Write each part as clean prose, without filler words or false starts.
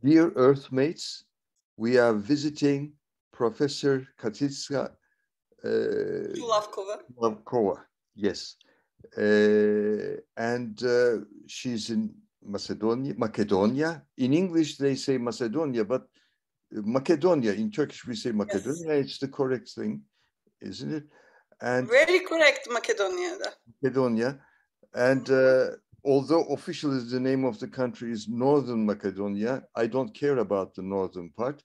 Dear Earthmates, we are visiting Professor Katica Kulavkova. Yes. And she's in Macedonia. In English, they say Macedonia, but Macedonia, in Turkish, we say Macedonia. Yes. It's the correct thing, isn't it? And very correct, Macedonia. Macedonia. And although officially the name of the country is Northern Macedonia, I don't care about the northern part.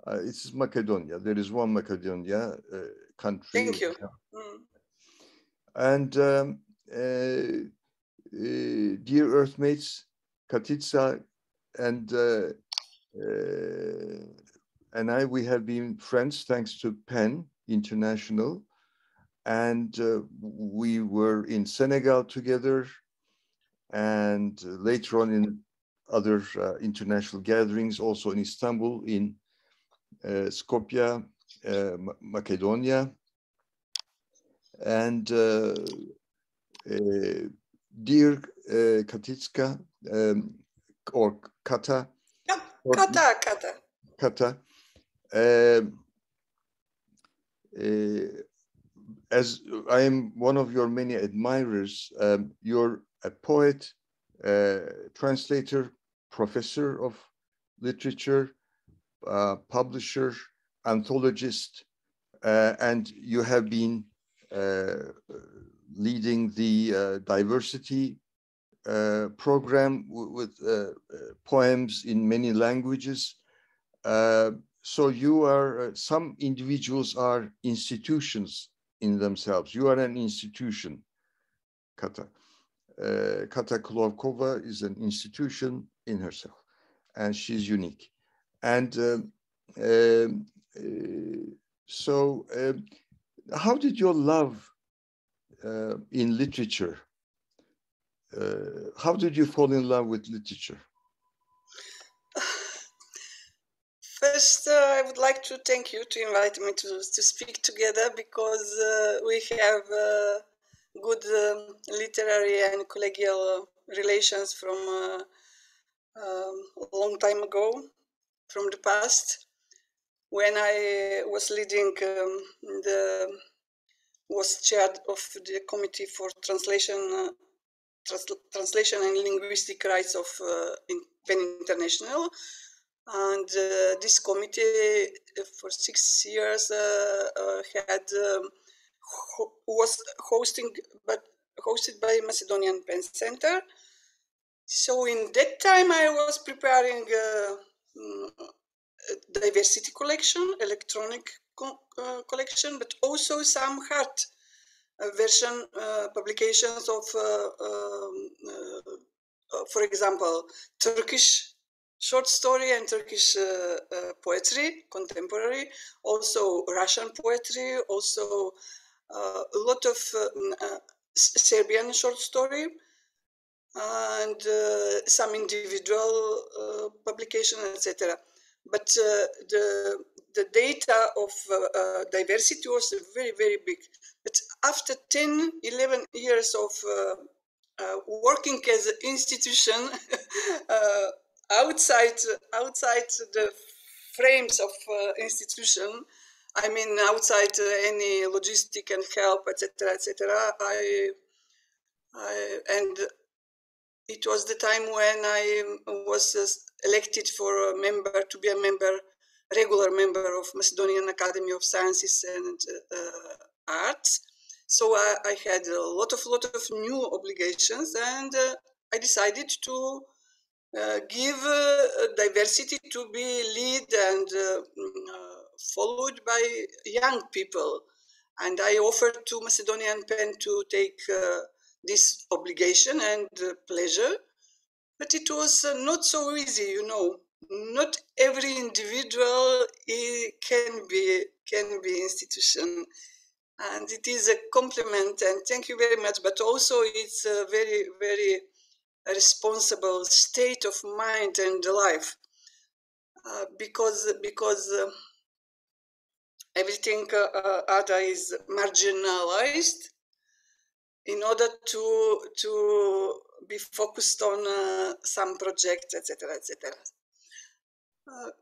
It's Macedonia. There is one Macedonia country. Thank you. And dear Earthmates, Katica and I, we have been friends thanks to PEN International. And we were in Senegal together, and later on in other international gatherings, also in Istanbul, in Skopje, Macedonia. And dear Katica, or Kata. Kata. As I am one of your many admirers, you're a poet, translator, professor of literature, publisher, anthologist, and you have been leading the diversity program with poems in many languages. So you are, some individuals are institutions in themselves. You are an institution, Kata. Katica Kulavkova is an institution in herself, and she's unique. And so how did your love in literature, how did you fall in love with literature? First, I would like to thank you to invite me to speak together, because we have good literary and collegial relations from a long time ago, from the past, when I was leading was chaired of the Committee for Translation and Linguistic Rights of PEN International. And this committee for 6 years was hosted by Macedonian PEN Centre. So in that time I was preparing diversity collection, electronic collection, but also some hard version publications of, for example, Turkish short story and Turkish poetry, contemporary, also Russian poetry, also a lot of Serbian short story, and some individual publication, etc. But the data of diversity was very, very big. But after 10, 11 years of working as an institution outside the frames of institution, I mean outside any logistic and help, etc., etc. And it was the time when I was elected for a member, to be a member, regular member of Macedonian Academy of Sciences and Arts. So I had a lot of new obligations, and I decided to give diversity to be lead and followed by young people. And I offered to Macedonian PEN to take this obligation and pleasure, but it was not so easy, you know. Not every individual can be institution, and it is a compliment, and thank you very much. But also it's a very, very responsible state of mind and life, because everything other is marginalized in order to be focused on some projects, etc., etc.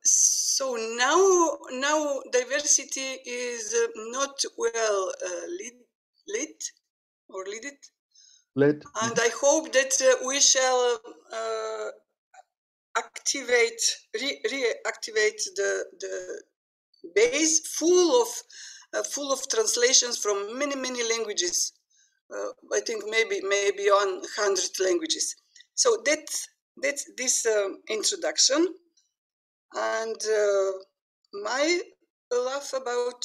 So now diversity is not well leaded. And I hope that we shall reactivate the base full of translations from many languages. I think maybe on 100 languages. So that's this introduction, and my love about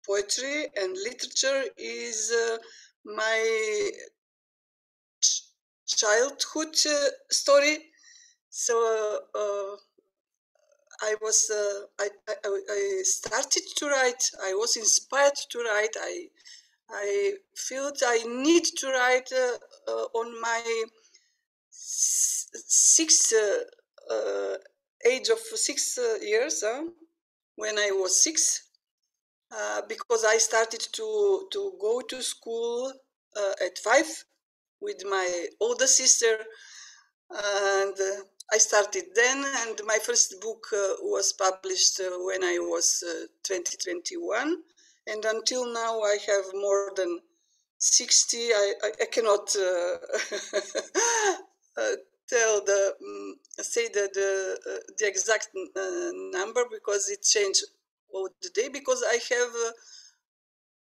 poetry and literature is my childhood story. So I started to write. I was inspired to write. I felt I need to write on my age of 6 years, when I was 6, because I started to go to school at 5 with my older sister, and I started then, and my first book was published when I was 2021, and until now I have more than 60. I cannot tell say the exact number, because it changed all the day, because I have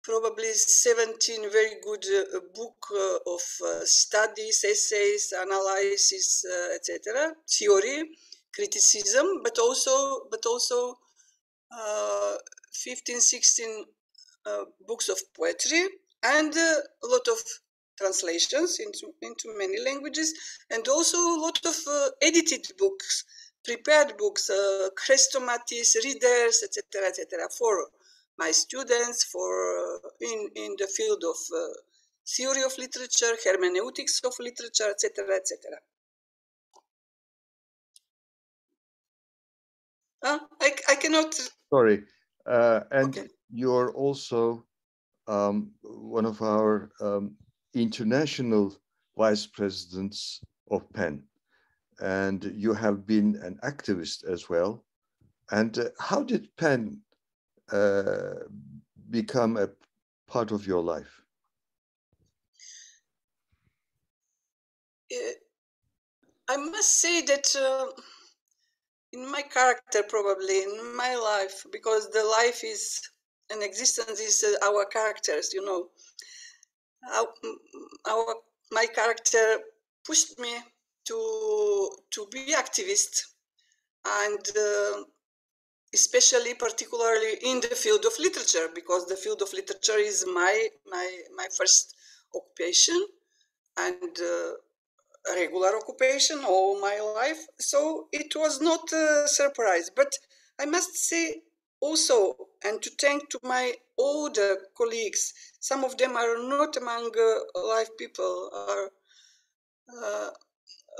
probably 17 very good book of studies, essays, analysis, etc., theory, criticism, but also 15, 16 books of poetry, and a lot of translations into many languages, and also a lot of edited books, prepared books, chrestomatys, readers, etc., for my students, for in the field of theory of literature, hermeneutics of literature, etc., etc. I cannot. Sorry, and Okay. you're also one of our international vice presidents of PEN, and you have been an activist as well. And how did PEN become a part of your life? I must say that in my character, probably in my life, because the life is an existence is our characters, you know. My character pushed me to be activist, and especially particularly in the field of literature, because the field of literature is my first occupation, and a regular occupation all my life. So it was not a surprise. But I must say also, and to thank to my older colleagues, some of them are not among live people, are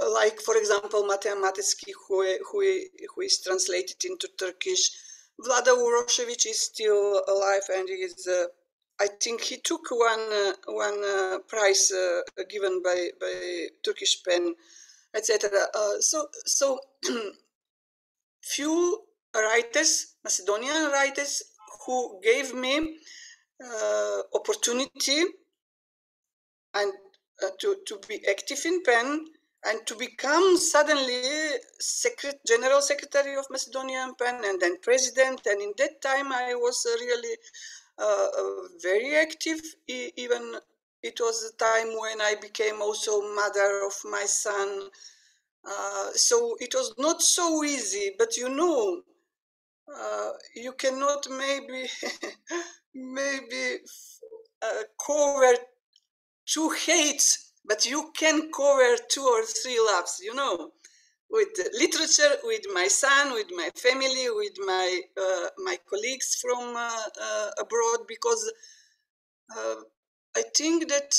like, for example, Mateja Mateski, who is translated into Turkish. Vlada Urošević is still alive, and is I think he took one prize given by Turkish PEN, etc. So few writers, Macedonian writers, who gave me opportunity and to be active in PEN, and to become suddenly General Secretary of Macedonian PEN, and then President. And in that time I was really very active. Even it was a time when I became also mother of my son. So it was not so easy, but you know, you cannot maybe cover 2 hates, but you can cover 2 or 3 loves, you know, with literature, with my son, with my family, with my my colleagues from abroad, because I think that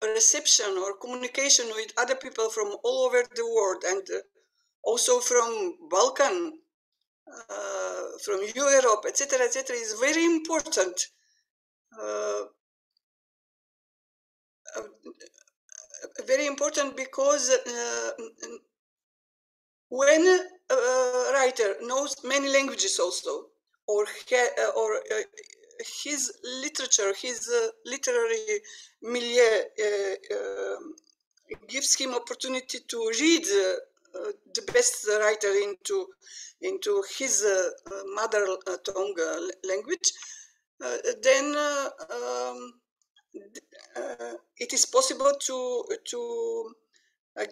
reception or communication with other people from all over the world, and also from Balkan, from Europe, etc., is very important. Very important, because when writer knows many languages also, or his literature, his literary milieu gives him opportunity to read the best writer into his mother tongue language, then it is possible to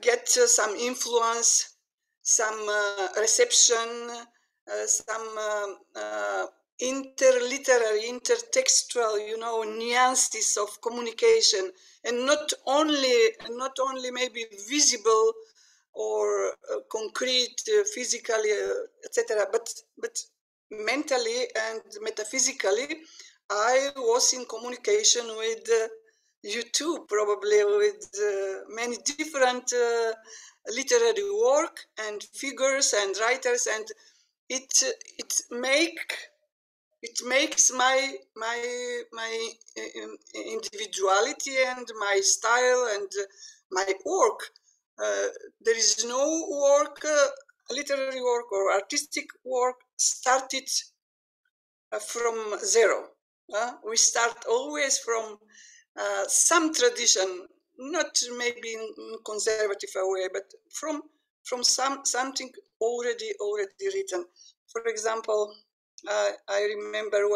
get some influence, some reception, some interliterary, intertextual, nuances of communication, and not only maybe visible or concrete, physically, etc., but mentally and metaphysically. I was in communication with you too, probably, with many different literary work and figures and writers, and it makes my individuality and my style and my work. There is no work, literary work or artistic work started from zero. We start always from some tradition, not maybe in conservative way, but from something already written. For example, I remember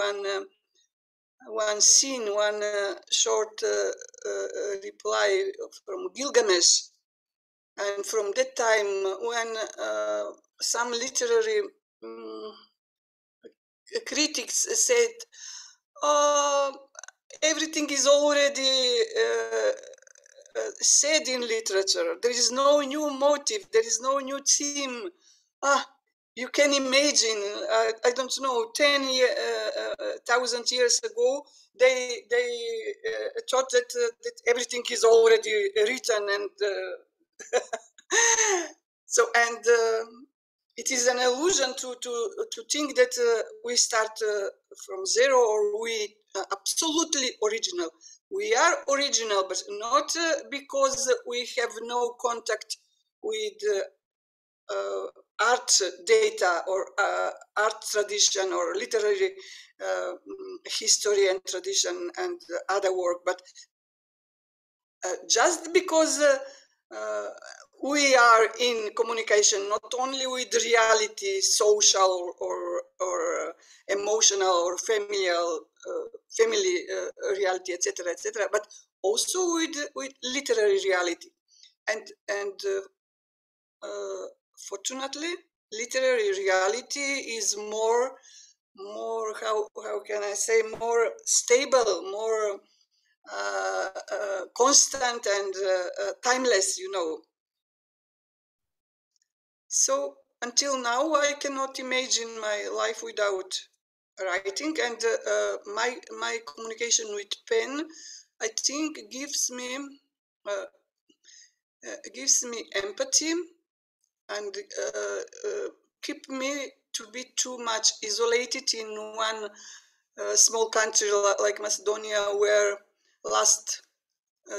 one scene, one short reply from Gilgamesh, and from that time when some literary critics said, everything is already said in literature. There is no new motive. There is no new theme. You can imagine, I don't know, 10,000 years ago, they thought that everything is already written, and so, and it is an illusion to think that we start from zero, or we absolutely original. We are original, but not because we have no contact with art data or art tradition or literary history and tradition and other work, but just because we are in communication not only with reality, social or emotional or familial, family reality, etc., but also with literary reality, and fortunately, literary reality is more how can I say, more stable, more constant and timeless, So until now, I cannot imagine my life without writing, and my communication with pen, I think, gives me empathy and keep me to be too much isolated in one small country like Macedonia, where last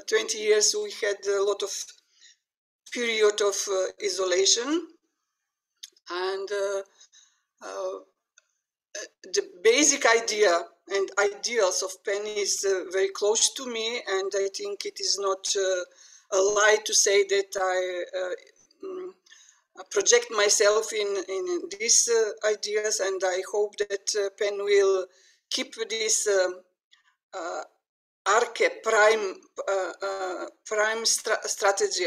20 years we had a lot of period of isolation, and the basic idea and ideals of PEN is very close to me, and I think it is not a lie to say that I project myself in these ideas, and I hope that PEN will keep this prime strategy,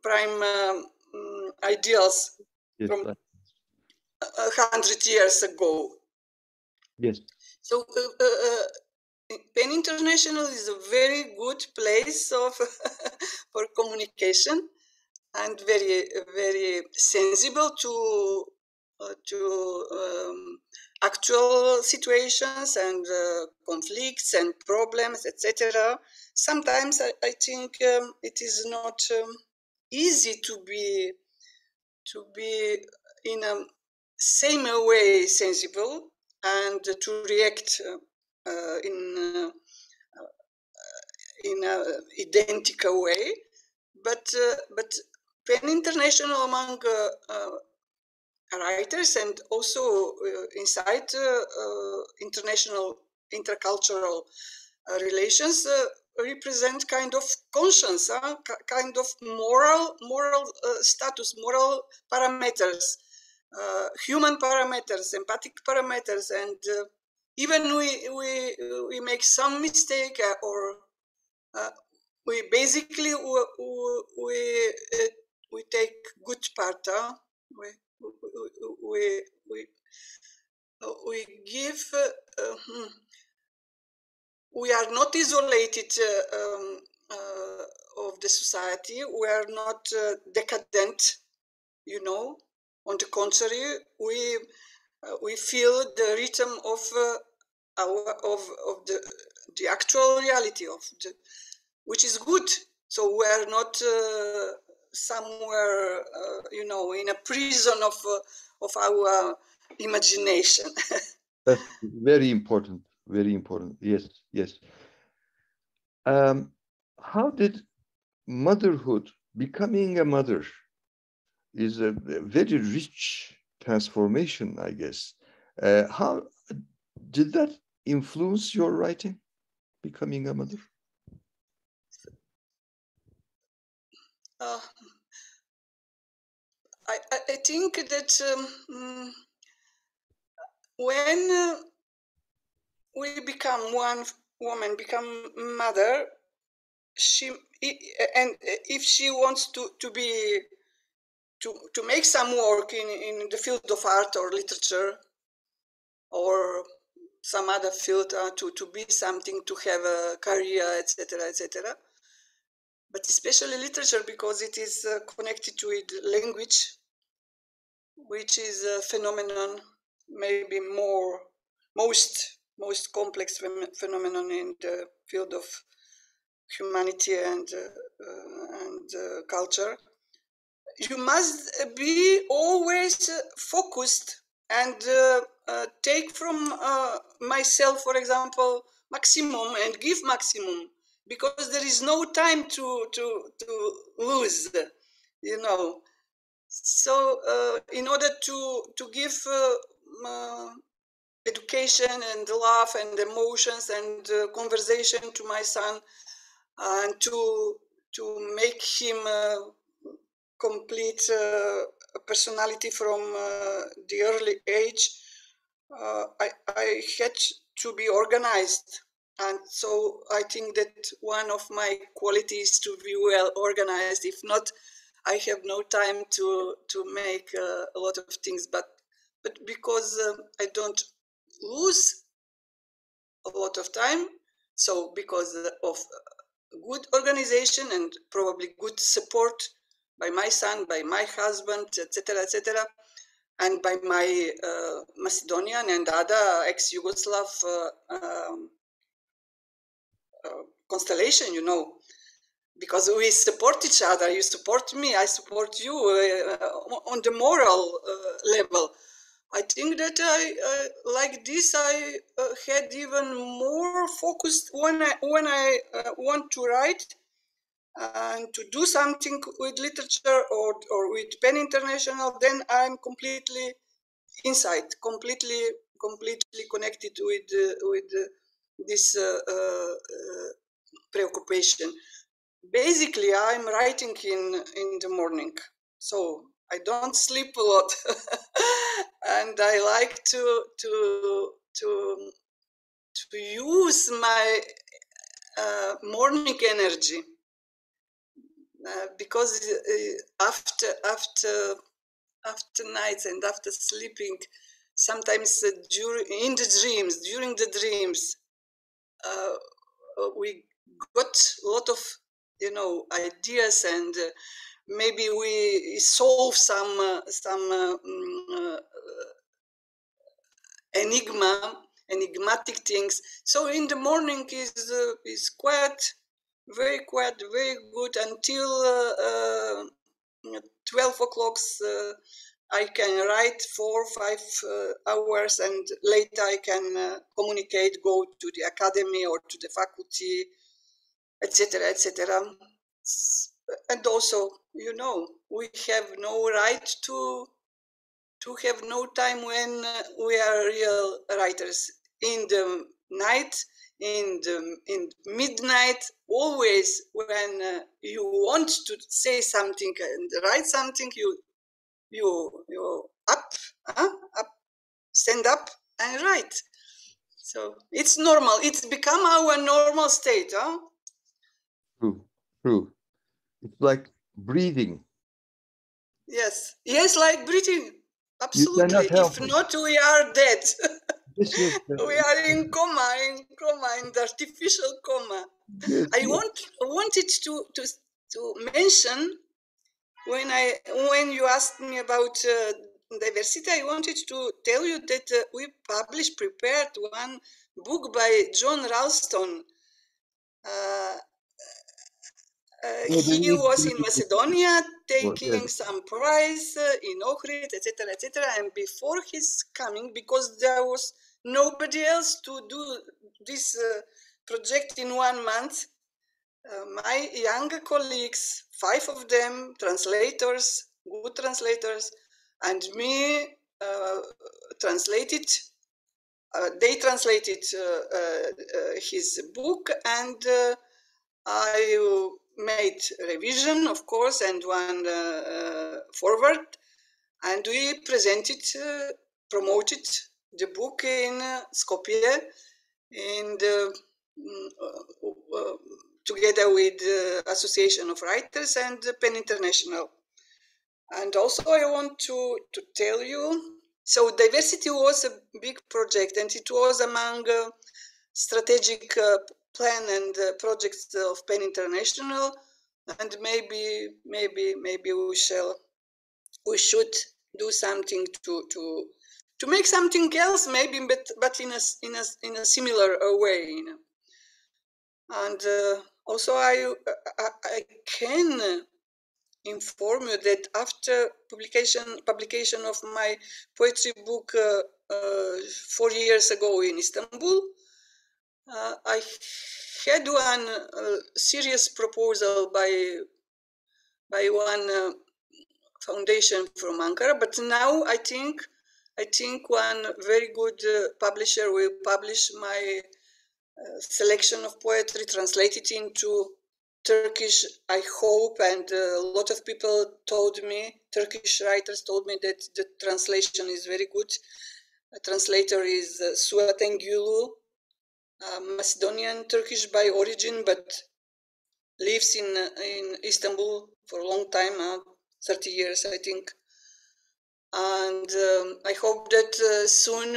prime ideals from 100 years ago. Yes. So PEN International is a very good place of for communication, and very, very sensible to actual situations and conflicts and problems, etc. Sometimes I think it is not easy to be in a same way sensible and to react in an identical way, but PEN International among writers and also inside international intercultural relations represent kind of conscience, kind of moral status, moral parameters, human parameters, empathic parameters, and even we make some mistake or we basically we take good part. We give. We are not isolated of the society. We are not decadent, you know. On the contrary, we feel the rhythm of the actual reality of the, which is good. So we are not somewhere, you know, in a prison of our imagination. That's very important. Very important. Yes, yes. How did motherhood, becoming a mother, is a very rich transformation, I guess. How did that influence your writing, becoming a mother? I think that when we become one woman, become mother, and if she wants to make some work in the field of art or literature or some other field, to be something, to have a career, etc., etc. But especially literature, because it is connected with language, which is a phenomenon, maybe most complex phenomenon in the field of humanity and culture. You must be always focused and take from myself, for example, maximum and give maximum, because there is no time to lose, you know. So in order to give education and love and emotions and conversation to my son, and to make him complete personality from the early age, I had to be organized. And so I think that one of my qualities to be well organized. If not, I have no time to make a lot of things. But because I don't lose a lot of time, so because of good organization and probably good support by my son, by my husband, etc., etc., and by my Macedonian and other ex-Yugoslav constellation, you know, because we support each other. You support me, I support you on the moral level. I think that I like this. I had even more focused when I want to write and to do something with literature or with PEN International. Then I'm completely inside, completely connected with this preoccupation. Basically, I'm writing in the morning, so I don't sleep a lot, and I like to use my morning energy, because after nights and after sleeping, sometimes during the dreams, we got a lot of, you know, ideas, and maybe we solve some enigmatic things. So in the morning is quiet, very quiet, very good until 12 o'clock. I can write 4 or 5 hours, and later I can communicate, go to the academy or to the faculty, etc., etc. and also, you know, we have no right to have no time when we are real writers. In the night, in midnight, always when you want to say something and write something, you up, stand up and write. So it's normal. It's become our normal state, huh? True, true. It's like breathing. Yes, yes, like breathing. Absolutely. If not, we are dead. Yes, yes. We are in coma, in the artificial coma. Yes, I yes. wanted to mention when you asked me about diversity, I wanted to tell you that we prepared one book by John Ralston. He was in Macedonia taking some prize in Ohrid, etc., etc. And before his coming, because there was nobody else to do this project in 1 month, my younger colleagues, 5 of them, translators, good translators, and me translated. They translated his book, and I made revision, of course, and one forward, and we presented, promoted the book in Skopje, in the, together with the Association of Writers and PEN International. And also I want to tell you, so diversity was a big project, and it was among strategic plan and projects of PEN International, and maybe we should do something to make something else, maybe, but in a similar way, you know. And also I can inform you that after publication of my poetry book 4 years ago in Istanbul, I had one serious proposal by one foundation from Ankara, but now I think one very good publisher will publish my selection of poetry translated into Turkish, I hope, and a lot of people told me, Turkish writers told me that the translation is very good. The translator is Suat Engulu, Macedonian Turkish by origin, but lives in Istanbul for a long time, 30 years, I think. And I hope that soon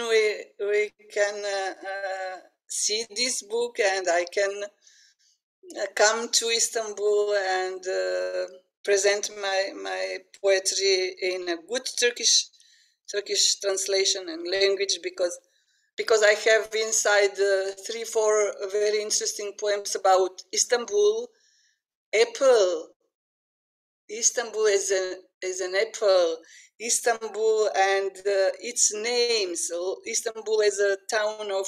we can see this book, and I can come to Istanbul and present my poetry in a good Turkish translation and language, because I have inside 3-4 very interesting poems about Istanbul. Apple. Istanbul is an apple. Istanbul and its names. So Istanbul is a town of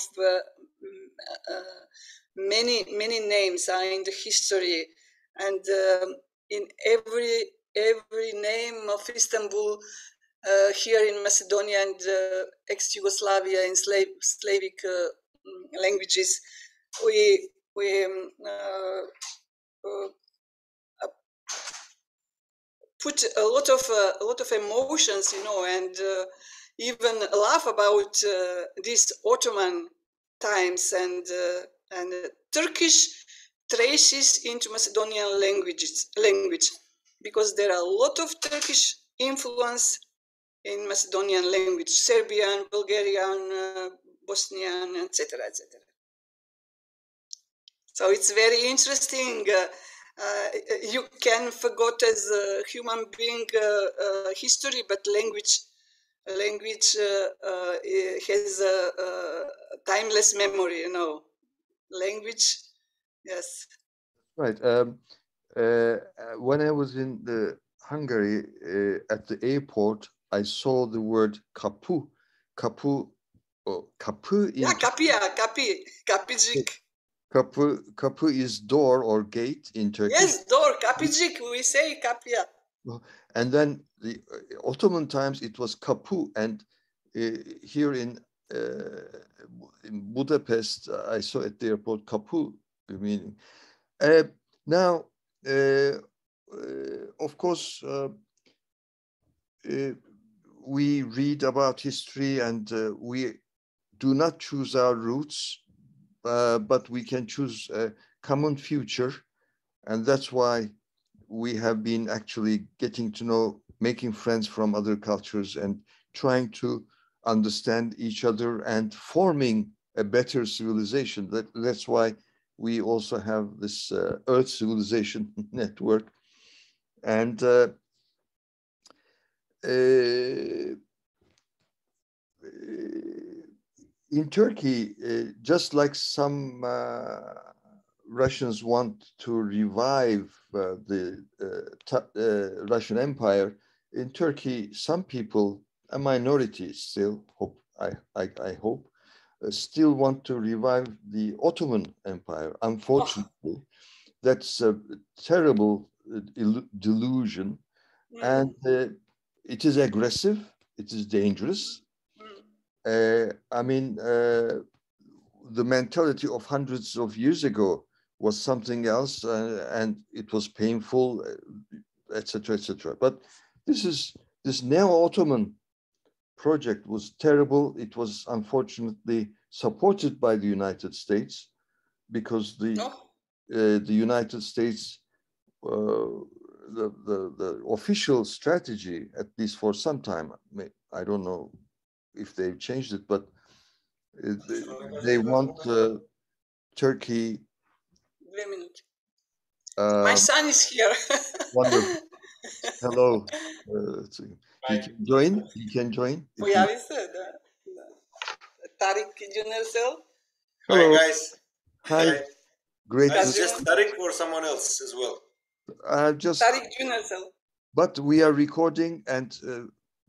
many names in the history, and in every name of Istanbul here in Macedonia and ex-Yugoslavia in Slavic languages, we put a lot of emotions, you know, and even laugh about these Ottoman times and Turkish traces into Macedonian language, because there are a lot of Turkish influence in Macedonian language, Serbian, Bulgarian, Bosnian, etc., etc. So it's very interesting. You can forget as a human being history, but language has a timeless memory, you know. Language, yes. Right. When I was in Hungary, at the airport, I saw the word kapu. Kapu. Oh, kapı. Yeah, kapıya, kapıcık. Kapı is door or gate in Turkish. Yes, door, kapıcık, we say kapıya. And then the Ottoman times it was Kapu, and here in Budapest, I saw at the airport Kapu meaning. Now, of course, we read about history, and we do not choose our roots, but we can choose a common future. And that's why we have been actually getting to know, making friends from other cultures and trying to understand each other and forming a better civilization. That's why we also have this Earth Civilization Network. And in Turkey, just like some Russians want to revive the Russian Empire, in Turkey, some people, a minority still, I hope, still want to revive the Ottoman Empire. Unfortunately, that's a terrible delusion, and it is aggressive, it is dangerous. I mean, the mentality of hundreds of years ago was something else, and it was painful, etc., etc. But this neo-Ottoman project was terrible. It was unfortunately supported by the United States, because the United States, the official strategy, at least for some time, I don't know if they've changed it, but they want Turkey. Wait a minute. My son is here. Wonderful. Hello. He can join. He can join. Tarık Günersel. Hello. Hi, guys. Hi. Great. Is just Tarık or someone else as well? Just Tarık Günersel. But we are recording, and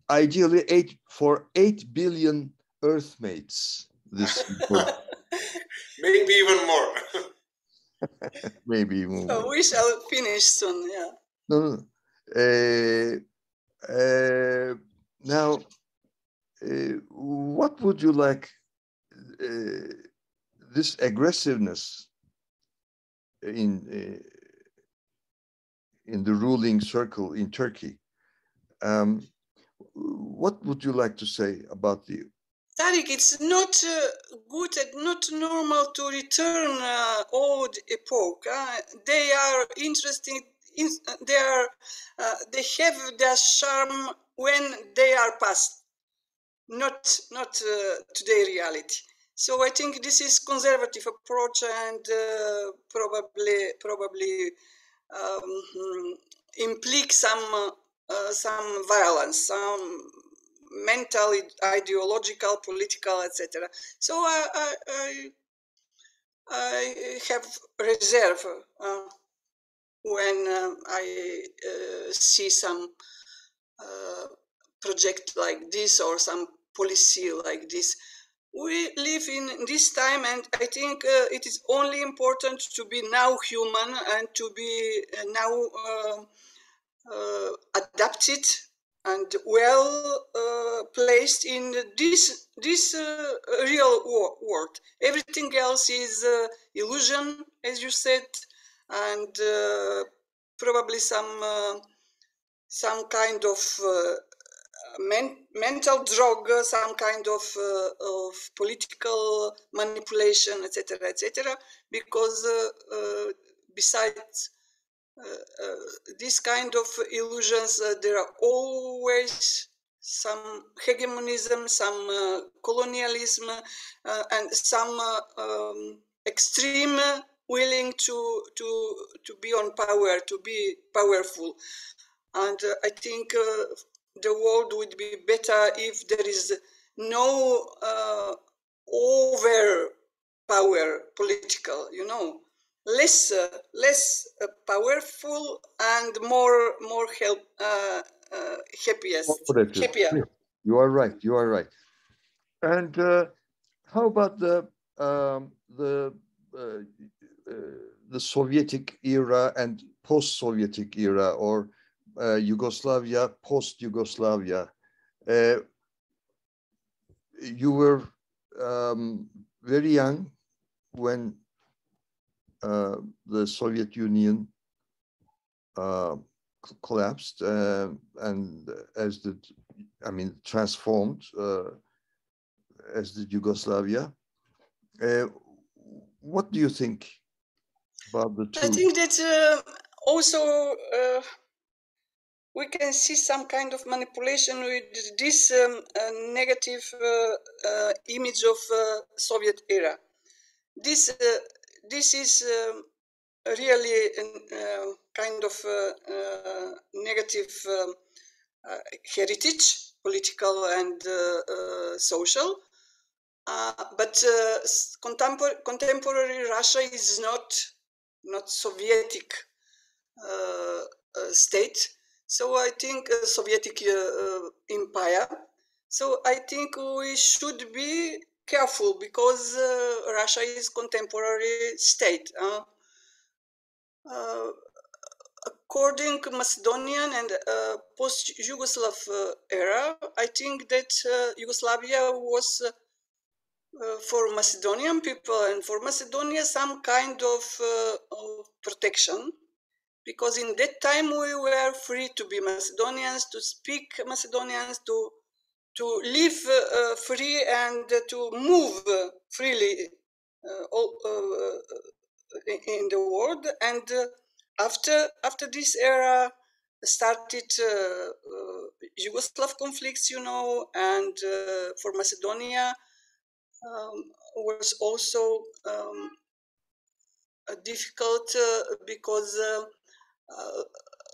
ideally 8 billion Earthmates. This maybe even more. Maybe even more. So we shall finish soon. Yeah. No. Now, what would you like? This aggressiveness in the ruling circle in Turkey. What would you like to say about the? Tarık, it's not good and not normal to return old epoch. They are interesting. They have their charm when they are past, not today reality. So I think this is conservative approach, and probably implique some violence, some mental, ideological, political, etc. So I have reserve when I see some project like this or some policy like this. We live in this time, and I think it is only important to be now human and to be now adapted and well placed in this real world. Everything else is illusion, as you said, and probably some kind of mental drug, some kind of political manipulation, etc., etc. Because besides this kind of illusions, there are always some hegemonism, some colonialism, and some extreme willing to be on power, to be powerful. And I think the world would be better if there is no over power political, less powerful and more happier. You are right. And how about the the Sovietic era and post-Sovietic era, or Yugoslavia, post-Yugoslavia. You were very young when the Soviet Union collapsed and transformed as did Yugoslavia. What do you think about the two? I think that also we can see some kind of manipulation with this negative image of Soviet era. This is really a kind of negative heritage, political and social. But contemporary Russia is not Sovietic state. So I think Sovietic empire. So I think we should be careful because Russia is contemporary state. According to Macedonian and post-Yugoslav era, I think that Yugoslavia was for Macedonian people and for Macedonia some kind of protection, because in that time we were free to be Macedonians, to speak Macedonians, to live free and to move freely in the world. And after this era started Yugoslav conflicts, and for Macedonia was also difficult because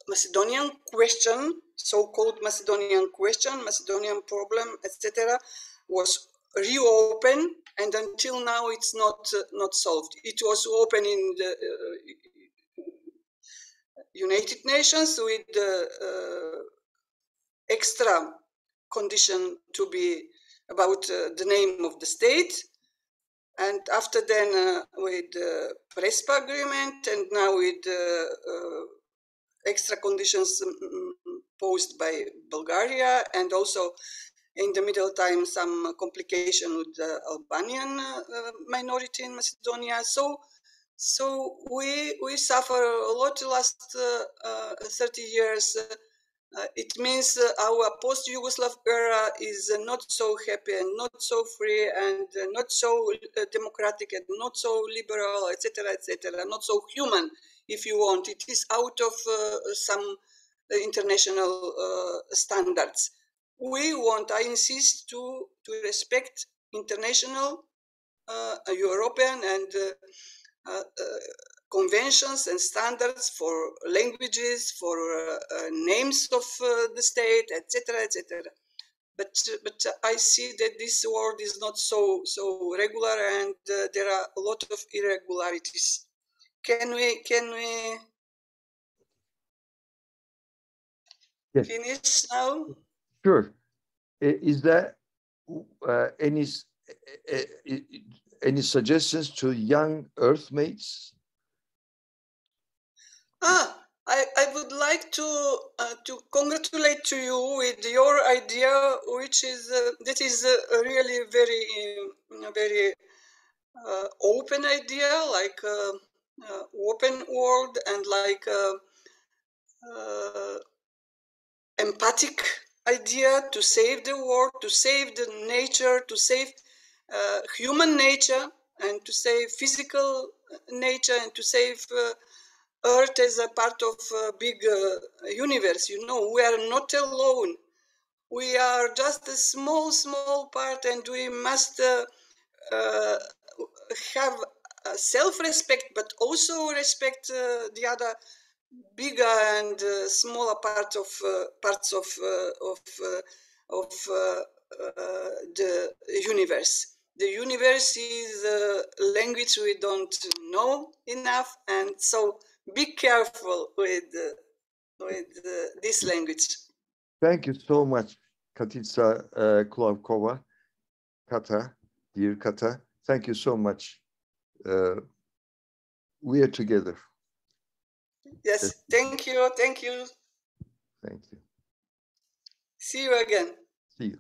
Macedonian question, so-called Macedonian question, Macedonian problem, etc., was reopened, and until now it's not solved. It was open in the United Nations with extra condition to be about the name of the state, and after then with the Prespa agreement, and now with extra conditions posed by Bulgaria, and also in the middle time some complication with the Albanian minority in Macedonia. So we suffer a lot the last 30 years. It means our post-Yugoslav era is not so happy and not so free and not so democratic and not so liberal, etc., etc., not so human, if you want. It is out of some international standards. We want, I insist, to respect international, European and conventions and standards for languages, for names of the state, etc., etc. But I see that this world is not so regular, and there are a lot of irregularities. Can we Yes. finish now? Sure. Is there any suggestions to young Earthmates? I would like to congratulate to you with your idea, which is that is really very open idea, like open world and like empathic idea to save the world, to save the nature, to save human nature, and to save physical nature, and to save Earth as a part of a big universe. We are not alone. We are just a small part, and we must have self-respect, but also respect the other bigger and smaller parts of the universe. The universe is a language we don't know enough, and so be careful with this language. Thank you so much, Katica Kulavkova, Kata, dear Kata. Thank you so much we are together. Yes, thank you. Thank you. See you again. See you.